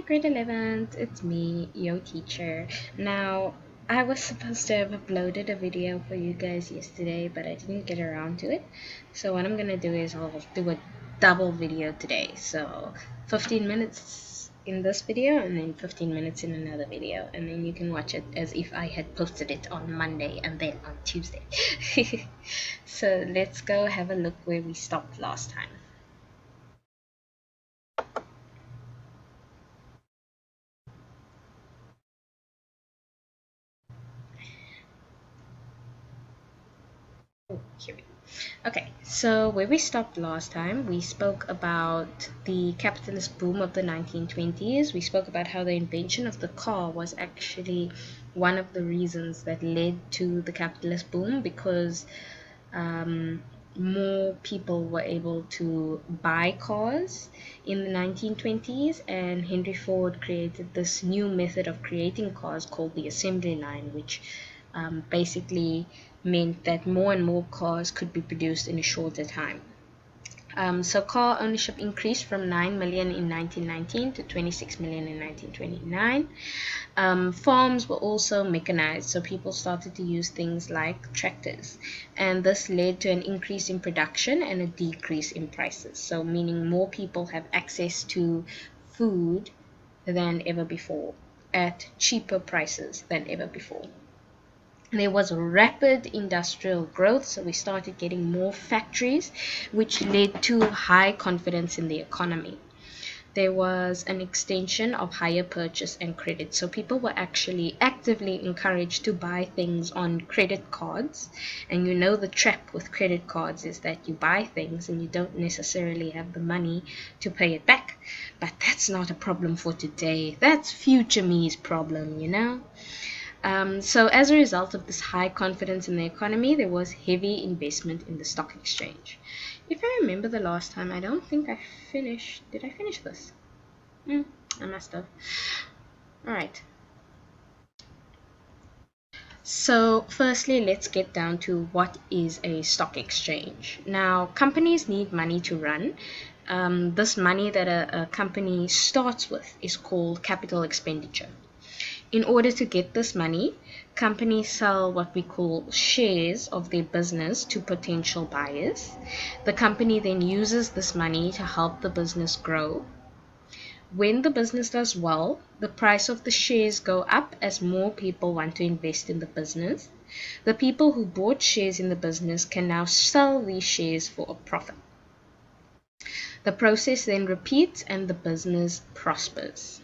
grade 11th, it's me, your teacher. Now, I was supposed to have uploaded a video for you guys yesterday, but I didn't get around to it. So what I'm gonna do is I'll do a double video today. So 15 minutes in this video and then 15 minutes in another video, and then you can watch it as if I had posted it on Monday and then on Tuesday. So let's go have a look where we stopped last time. Here we go. Okay, so where we stopped last time, we spoke about the capitalist boom of the 1920s. We spoke about how the invention of the car was actually one of the reasons that led to the capitalist boom, because more people were able to buy cars in the 1920s, and Henry Ford created this new method of creating cars called the assembly line, which basically meant that more and more cars could be produced in a shorter time. So car ownership increased from 9 million in 1919 to 26 million in 1929. Farms were also mechanized, so people started to use things like tractors, and this led to an increase in production and a decrease in prices, so meaning more people have access to food than ever before at cheaper prices than ever before. There was rapid industrial growth, so we started getting more factories, which led to high confidence in the economy. There was an extension of hire purchase and credit, so people were actually actively encouraged to buy things on credit cards. And you know, the trap with credit cards is that you buy things and you don't necessarily have the money to pay it back. But that's not a problem for today. That's future me's problem, you know. So as a result of this high confidence in the economy, there was heavy investment in the stock exchange. If I remember the last time, I don't think I finished. Did I finish this? I must have. Alright. So firstly, let's get down to what is a stock exchange. Now, companies need money to run. This money that a company starts with is called capital expenditure. In order to get this money, companies sell what we call shares of their business to potential buyers. The company then uses this money to help the business grow. When the business does well, the price of the shares go up as more people want to invest in the business. The people who bought shares in the business can now sell these shares for a profit. The process then repeats and the business prospers.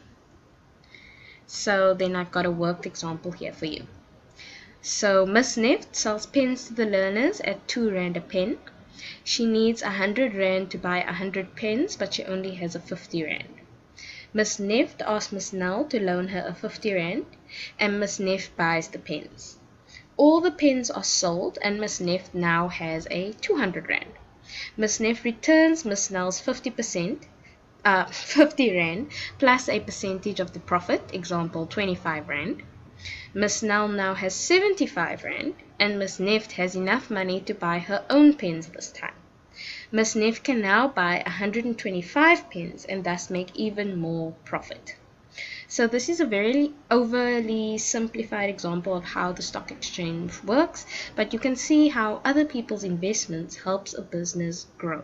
So then I've got a worked example here for you. So Miss Neft sells pens to the learners at 2 Rand a pen. She needs 100 Rand to buy 100 pens, but she only has a 50 Rand. Miss Neft asks Miss Nell to loan her a 50 Rand, and Miss Neft buys the pens. All the pens are sold, and Miss Neft now has a 200 Rand. Miss Neft returns Miss Nell's 50%, 50 Rand, plus a percentage of the profit, example 25 Rand. Miss Nell now has 75 Rand, and Miss Neft has enough money to buy her own pens this time. Miss Neft can now buy 125 pens and thus make even more profit. So this is a very overly simplified example of how the stock exchange works, but you can see how other people's investments helps a business grow.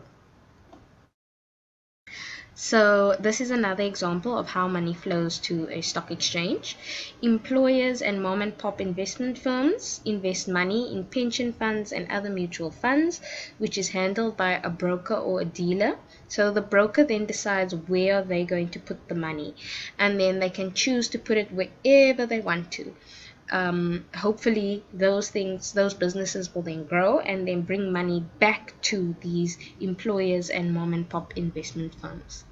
So this is another example of how money flows to a stock exchange. Employers and mom and pop investment firms invest money in pension funds and other mutual funds, which is handled by a broker or a dealer. So the broker then decides where they're going to put the money, and then they can choose to put it wherever they want to. Hopefully those businesses will then grow and then bring money back to these employers and mom and pop investment firms.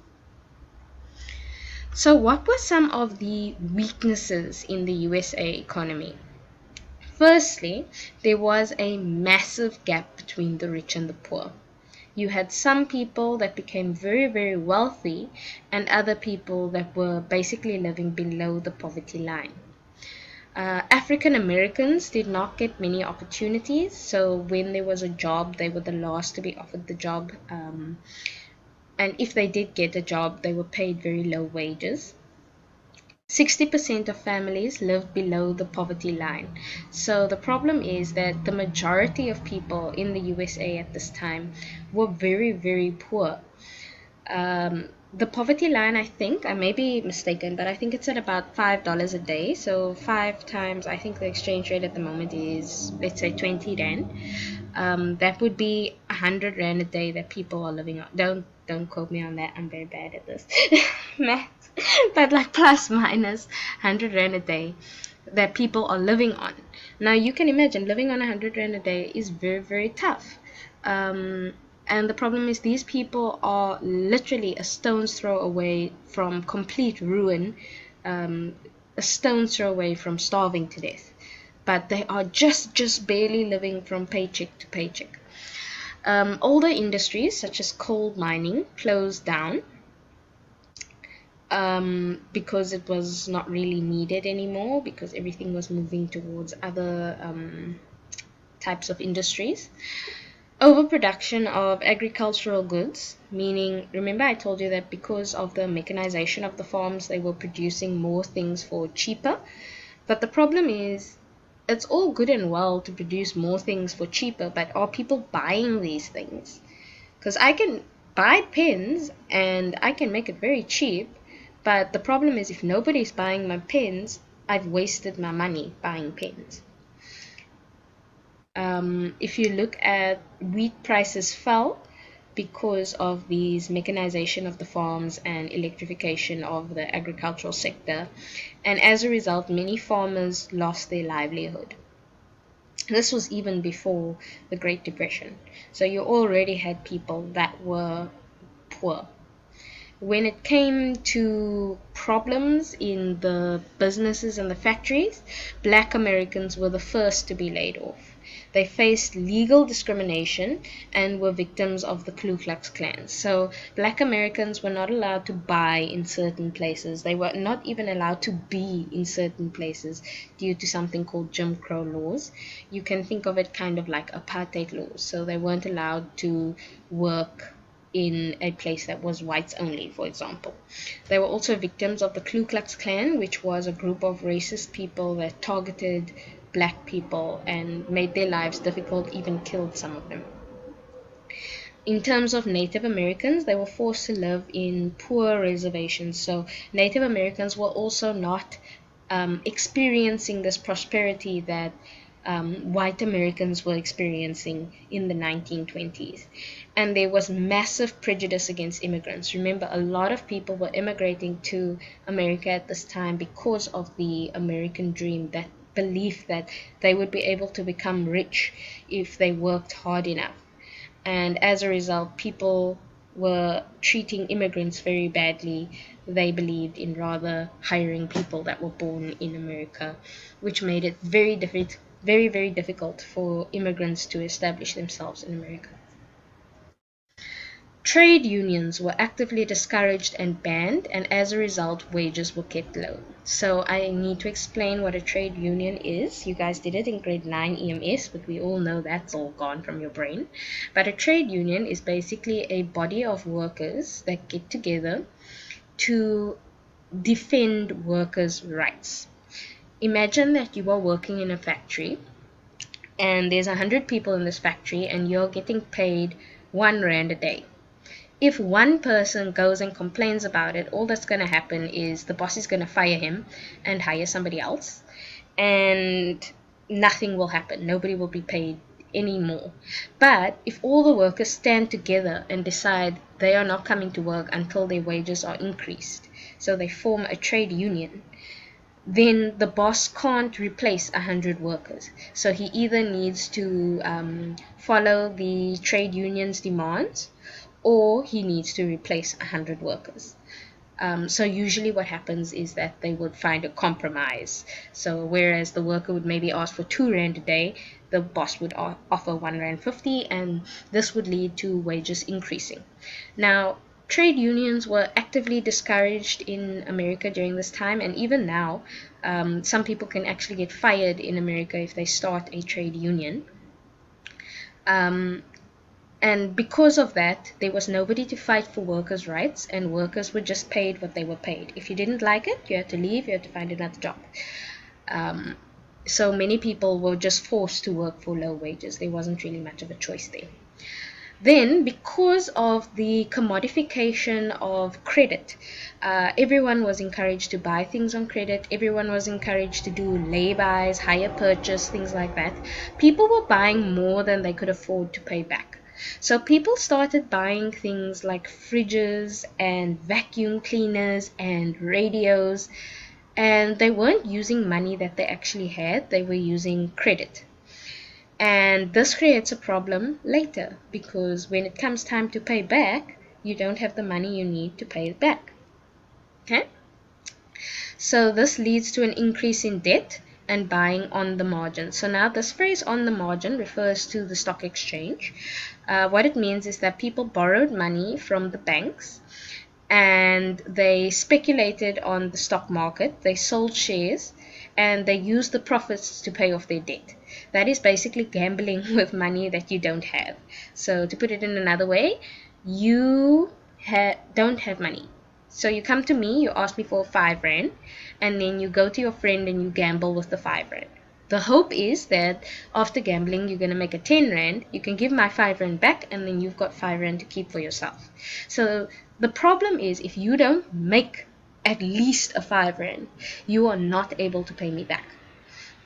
So what were some of the weaknesses in the USA economy? Firstly, there was a massive gap between the rich and the poor. You had some people that became very, very wealthy and other people that were basically living below the poverty line. African Americans did not get many opportunities, so when there was a job, they were the last to be offered the job. And if they did get a job, they were paid very low wages. 60% of families live below the poverty line. So the problem is that the majority of people in the USA at this time were very, very poor. The poverty line, I think, I may be mistaken, but I think it's at about $5 a day. So five times, I think the exchange rate at the moment is, let's say, 20 rand. That would be 100 rand a day that people are living on. Don't quote me on that. I'm very bad at this math, but like plus minus 100 rand a day that people are living on. Now you can imagine living on 100 rand a day is very, very tough. Um, and the problem is these people are literally a stone's throw away from complete ruin, um, a stone's throw away from starving to death. But they are just barely living from paycheck to paycheck. Older industries such as coal mining closed down because it was not really needed anymore because everything was moving towards other types of industries. Overproduction of agricultural goods, meaning, remember I told you that because of the mechanization of the farms, they were producing more things for cheaper. But the problem is, it's all good and well to produce more things for cheaper, but are people buying these things? Because I can buy pens and I can make it very cheap, but the problem is if nobody's buying my pens, I've wasted my money buying pens. If you look at wheat prices fell because of these mechanization of the farms and electrification of the agricultural sector, and as a result many farmers lost their livelihood. This was even before the Great Depression, so you already had people that were poor. When it came to problems in the businesses and the factories, black Americans were the first to be laid off. They faced legal discrimination and were victims of the Ku Klux Klan. So black Americans were not allowed to buy in certain places. They were not even allowed to be in certain places due to something called Jim Crow laws. You can think of it kind of like apartheid laws. So they weren't allowed to work in a place that was whites only, for example. They were also victims of the Ku Klux Klan, which was a group of racist people that targeted black people and made their lives difficult, even killed some of them. In terms of Native Americans, they were forced to live in poor reservations. So Native Americans were also not experiencing this prosperity that white Americans were experiencing in the 1920s. And there was massive prejudice against immigrants. Remember, a lot of people were immigrating to America at this time because of the American dream, that belief that they would be able to become rich if they worked hard enough. And as a result, people were treating immigrants very badly. They believed in rather hiring people that were born in America, which made it very, very difficult for immigrants to establish themselves in America. Trade unions were actively discouraged and banned, and as a result, wages were kept low. So I need to explain what a trade union is. You guys did it in grade 9 EMS, but we all know that's all gone from your brain. But a trade union is basically a body of workers that get together to defend workers' rights. Imagine that you are working in a factory and there's 100 people in this factory and you're getting paid 1 rand a day. If one person goes and complains about it, all that's going to happen is the boss is going to fire him and hire somebody else, and nothing will happen. Nobody will be paid anymore. But if all the workers stand together and decide they are not coming to work until their wages are increased, so they form a trade union, then the boss can't replace 100 workers. So he either needs to follow the trade union's demands, or he needs to replace 100 workers. So usually what happens is that they would find a compromise. So whereas the worker would maybe ask for 2 rand a day, the boss would offer 1 rand 50, and this would lead to wages increasing. Now, trade unions were actively discouraged in America during this time, and even now, some people can actually get fired in America if they start a trade union. Um, And because of that, there was nobody to fight for workers' rights, and workers were just paid what they were paid. If you didn't like it, you had to leave, you had to find another job. So many people were just forced to work for low wages. There wasn't really much of a choice there. Then, because of the commodification of credit, everyone was encouraged to buy things on credit. Everyone was encouraged to do lay-bys, hire purchase, things like that. People were buying more than they could afford to pay back. So people started buying things like fridges and vacuum cleaners and radios, and they weren't using money that they actually had, they were using credit. And this creates a problem later, because when it comes time to pay back, you don't have the money you need to pay it back. Okay? So this leads to an increase in debt and buying on the margin. So now this phrase on the margin refers to the stock exchange. What it means is that people borrowed money from the banks and they speculated on the stock market, they sold shares, and they used the profits to pay off their debt. That is basically gambling with money that you don't have. So to put it in another way, you don't have money. So you come to me, you ask me for 5 rand, and then you go to your friend and you gamble with the 5 rand. The hope is that after gambling, you're going to make a 10 rand. You can give my 5 rand back, and then you've got 5 rand to keep for yourself. So the problem is, if you don't make at least a 5 rand, you are not able to pay me back.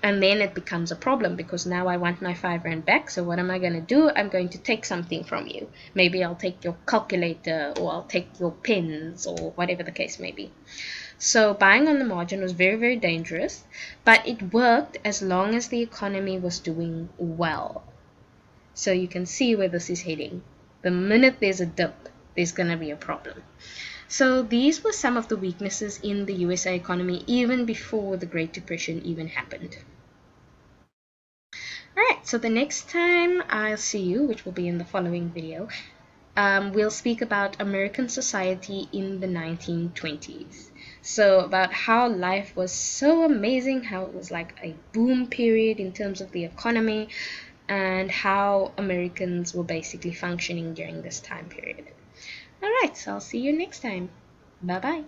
And then it becomes a problem, because now I want my 5 rand back. So what am I going to do? I'm going to take something from you. Maybe I'll take your calculator, or I'll take your pens, or whatever the case may be. So buying on the margin was very, very dangerous, but it worked as long as the economy was doing well. So you can see where this is heading. The minute there's a dip, there's going to be a problem. So these were some of the weaknesses in the USA economy even before the Great Depression even happened. Alright, so the next time I'll see you, which will be in the following video, we'll speak about American society in the 1920s. So about how life was so amazing, how it was like a boom period in terms of the economy, and how Americans were basically functioning during this time period. Alright, so I'll see you next time. Bye bye.